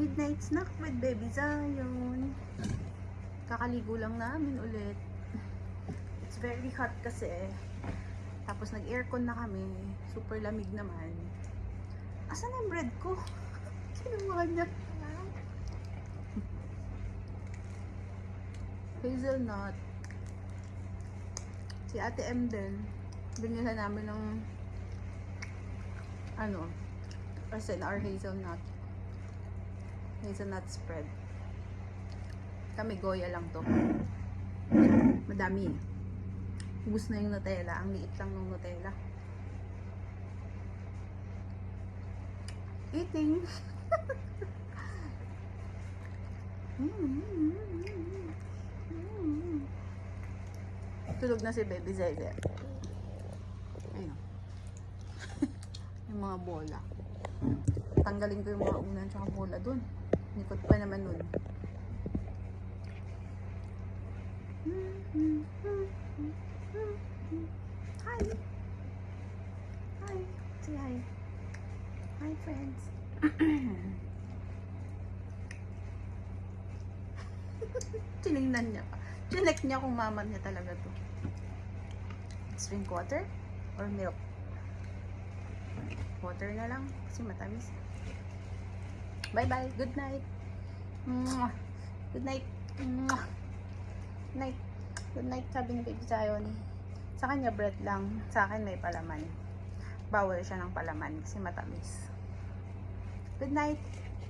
Midnight snack with Baby Zion. Kakaligo lang namin ulit. It's very hot kasi. Tapos nag-aircon na kami. Super lamig naman. Asan ang bread ko? Kinuha niya. Hazelnut. Si Ate M din. Binila namin ng our hazelnut. Hazelnut spread. Kami Goya lang to. Madami. Ubus na yung Nutella. Ang liit lang ng Nutella. Eating. Tulog na si Baby Zeze. Ayun. Yung mga bola. Tanggalin ko yung mga unan tsaka bola dun. Nikot pa naman nun. Hi! Hi! Say hi. Hi, friends. Tinignan niya pa. Chinek niya kung mama niya talaga to. Drink water or milk? Water na lang kasi matamis. Bye bye. Good night. Good night. Night. Good night, sabi ni Baby Zion. Sa kanya bread lang. Sa akin may palaman. Bawal siya ng palaman kasi matamis. Good night.